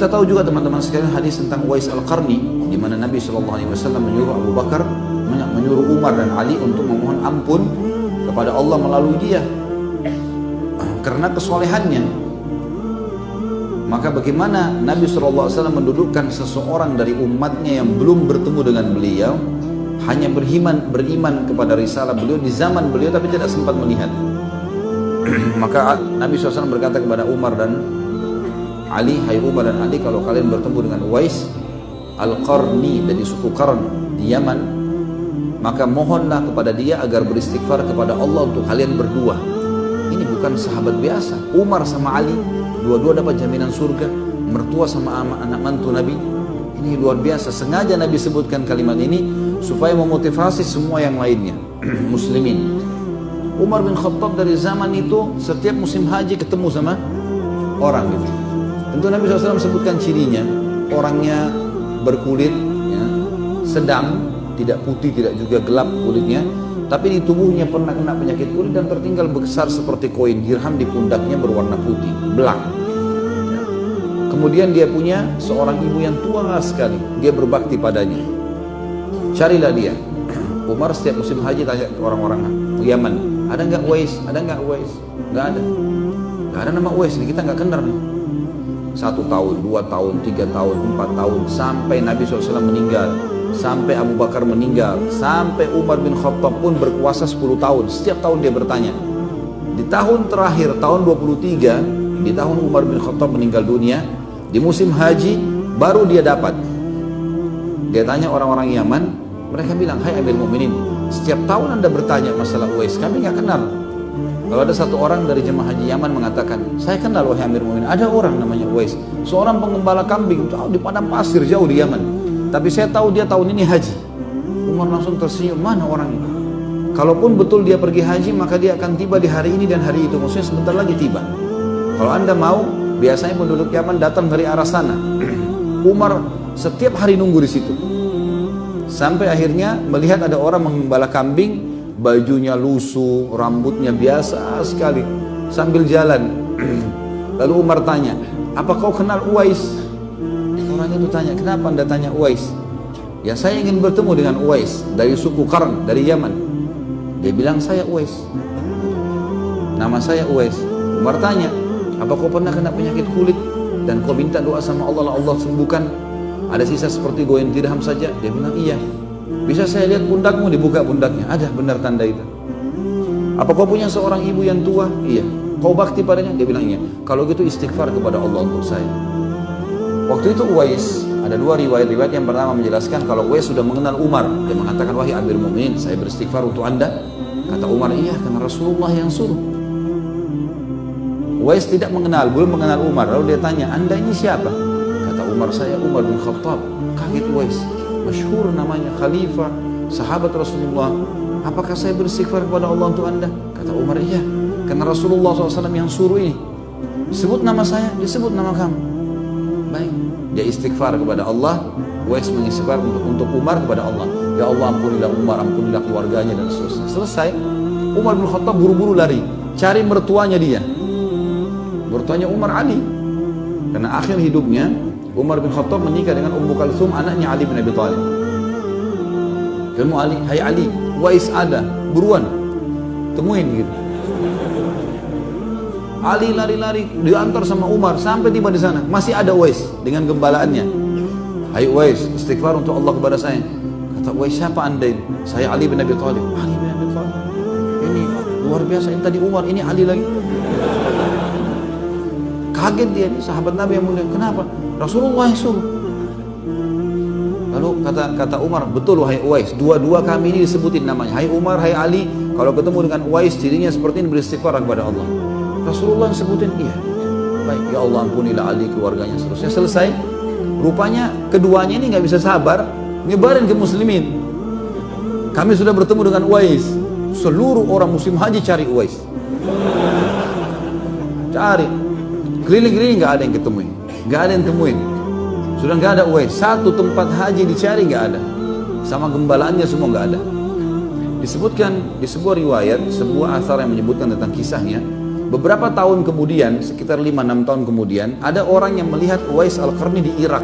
Kita tahu juga teman-teman sekalian hadis tentang Uwais Al-Qarni, di mana Nabi SAW menyuruh Abu Bakar, menyuruh Umar dan Ali untuk memohon ampun kepada Allah melalui dia karena kesolehannya. Maka bagaimana Nabi SAW mendudukkan seseorang dari umatnya yang belum bertemu dengan beliau, hanya beriman kepada risalah beliau di zaman beliau tapi tidak sempat melihat. Maka Nabi SAW berkata kepada Umar dan Ali, hai Umar dan Ali, kalau kalian bertemu dengan Uwais Al-Qarni dari suku Qarn di Yaman, maka mohonlah kepada dia agar beristighfar kepada Allah untuk kalian berdua. Ini bukan sahabat biasa. Umar sama Ali dua-dua dapat jaminan surga, mertua sama anak mantu Nabi. Ini luar biasa. Sengaja Nabi sebutkan kalimat ini supaya memotivasi semua yang lainnya, muslimin. Umar bin Khattab dari zaman itu setiap musim haji ketemu sama orang gitu. Tentu Nabi SAW sebutkan cirinya, orangnya berkulit ya, sedang, tidak putih, tidak juga gelap kulitnya, tapi di tubuhnya pernah kena penyakit kulit dan tertinggal besar seperti koin dirham, di pundaknya berwarna putih, belang. Ya. Kemudian dia punya seorang ibu yang tua sekali, dia berbakti padanya. Carilah dia. Umar setiap musim haji tanya ke orang-orang Yaman, ada nggak Uwais? Ada nggak Uwais? Nggak ada. Nggak ada nama Uwais, kita nggak kenal nih. 1 tahun, 2 tahun, 3 tahun, 4 tahun, sampai Nabi SAW meninggal, sampai Abu Bakar meninggal, sampai Umar bin Khattab pun berkuasa 10 tahun. Setiap tahun dia bertanya. Di tahun terakhir, tahun 23, di tahun Umar bin Khattab meninggal dunia, di musim haji baru dia dapat. Dia tanya orang-orang Yaman, mereka bilang, hai Amir Mu'minin, setiap tahun Anda bertanya masalah Uwais, kami nggak kenal. Kalau ada satu orang dari jemaah haji Yaman mengatakan, saya kenal wahai Amir Mu'minin, ada orang namanya Uwais, seorang pengembala kambing di padang pasir jauh di Yaman, tapi saya tahu dia tahun ini haji. Umar langsung tersenyum, mana orang ini? Kalaupun betul dia pergi haji, maka dia akan tiba di hari ini dan hari itu, maksudnya sebentar lagi tiba. Kalau Anda mau, biasanya penduduk Yaman datang dari arah sana. Umar setiap hari nunggu di situ, sampai akhirnya melihat ada orang mengembala kambing, bajunya lusuh, rambutnya biasa sekali, sambil jalan. Lalu Umar tanya, apa kau kenal Uwais? Orang itu tanya, kenapa Anda tanya Uwais? Ya saya ingin bertemu dengan Uwais dari suku Qarn, dari Yaman. Dia bilang, saya Uwais, nama saya Uwais. Umar tanya, apa kau pernah kena penyakit kulit dan kau minta doa sama Allah, Allah sembuhkan, ada sisa seperti goyang dirham saja? Dia bilang, iya. Bisa saya lihat pundakmu? Dibuka pundaknya, ada benar tanda itu. Apa kau punya seorang ibu yang tua? Iya. Kau bakti padanya? Dia bilang, iya. Kalau gitu istighfar kepada Allah untuk saya. Waktu itu Uwais, ada 2 riwayat. Yang pertama menjelaskan kalau Uwais sudah mengenal Umar. Dia mengatakan, wahai Amir Mu'minin, saya beristighfar untuk Anda. Kata Umar, iya, karena Rasulullah yang suruh. Uwais tidak mengenal, belum mengenal Umar. Lalu dia tanya, Anda ini siapa? Kata Umar, saya Umar bin Khattab. Kaget Uwais, masyhur namanya, khalifah, sahabat Rasulullah. Apakah saya beristighfar kepada Allah untuk Anda? Kata Umar, iya, karena Rasulullah SAW yang suruh ini. Sebut nama saya, disebut nama kamu. Baik, dia istighfar kepada Allah. Uwais mengistighfar untuk Umar kepada Allah. Ya Allah, ampunilah Umar, ampunilah keluarganya dan seterusnya. Selesai, Umar bin Khattab buru-buru lari cari mertuanya dia. Mertuanya Umar, Ali. Karena akhir hidupnya Umar bin Khattab menikah dengan Ummu Kalthum, anaknya Ali bin Abi Thalib. Kamu Ali, hai Ali, Uwais ada, buruan, temuin gitu. Ali lari-lari diantar sama Umar sampai tiba di sana, masih ada Uwais dengan gembalaannya. Hai Uwais, istighfar untuk Allah kepada saya. Kata Uwais, siapa anda ini? Saya Ali bin Abi Thalib. Ali bin Abi Thalib, ini luar biasa, ini tadi Umar, ini Ali lagi. Kaget dia, ini sahabat Nabi yang mulia. Kenapa? Rasulullah yang suruh. Lalu kata Umar, betul wahai Uwais, dua-dua kami ini disebutin namanya. Hai Umar, hai Ali, kalau ketemu dengan Uwais dirinya seperti ini, beristighfar kepada Allah. Rasulullah yang sebutin, iya. Baik, ya Allah ampunilah Ali, keluarganya, seterusnya. Selesai. Rupanya keduanya ini nggak bisa sabar, nyebarin ke muslimin. Kami sudah bertemu dengan Uwais. Seluruh orang musim haji cari Uwais. Cari. Keliling-keliling nggak ada yang ketemuin. Nggak ada yang temuin. Sudah nggak ada Uwais. Satu tempat haji dicari nggak ada. Sama gembalaannya semua nggak ada. Disebutkan di sebuah riwayat, sebuah athar yang menyebutkan tentang kisahnya, Beberapa tahun kemudian, sekitar 5-6 tahun kemudian, ada orang yang melihat Uwais Al-Qarni di Irak.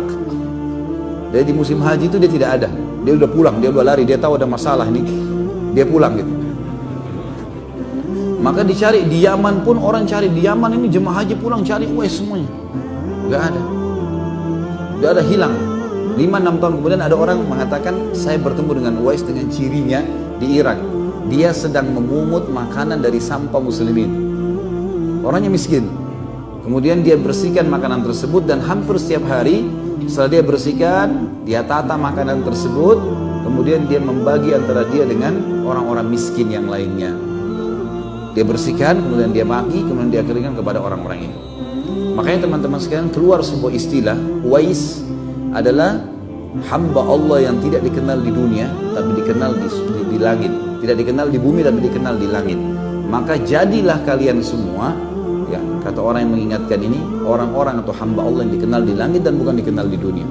Jadi di musim haji itu dia tidak ada. Dia udah pulang, dia udah lari, dia tahu ada masalah ini. Dia pulang gitu. Maka dicari di Yaman pun, orang cari di Yaman ini jemaah haji pulang cari Uwais semuanya. Gak ada. Udah ada, hilang. 5-6 tahun kemudian ada orang mengatakan, saya bertemu dengan Uwais dengan cirinya di Irak. Dia sedang memungut makanan dari sampah muslimin. Orangnya miskin. Kemudian dia bersihkan makanan tersebut dan hampir setiap hari setelah dia bersihkan, dia tata makanan tersebut, kemudian dia membagi antara dia dengan orang-orang miskin yang lainnya. Dia bersihkan, kemudian dia bagi, kemudian dia keringkan kepada orang-orang ini. Makanya teman-teman sekalian, keluar sebuah istilah, Uwais adalah hamba Allah yang tidak dikenal di dunia tapi dikenal di langit, tidak dikenal di bumi tapi dikenal di langit. Maka jadilah kalian semua, ya, kata orang yang mengingatkan ini, orang-orang atau hamba Allah yang dikenal di langit dan bukan dikenal di dunia.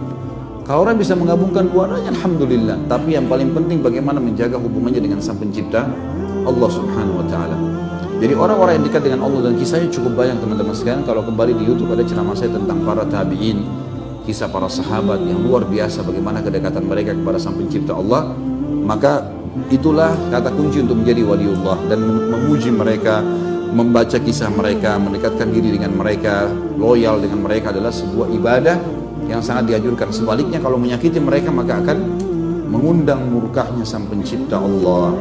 Kalau orang bisa menggabungkan keduanya, alhamdulillah. Tapi yang paling penting bagaimana menjaga hubungannya dengan Sang Pencipta, Allah Subhanahu wa taala. Jadi orang-orang yang dekat dengan Allah, dan kisahnya cukup banyak teman-teman sekalian. Kalau kembali di YouTube ada ceramah saya tentang para tabi'in, kisah para sahabat yang luar biasa bagaimana kedekatan mereka kepada Sang Pencipta Allah. Maka itulah kata kunci untuk menjadi waliullah, dan memuji mereka, membaca kisah mereka, mendekatkan diri dengan mereka, loyal dengan mereka adalah sebuah ibadah yang sangat dianjurkan. Sebaliknya kalau menyakiti mereka maka akan mengundang murkahnya Sang Pencipta Allah.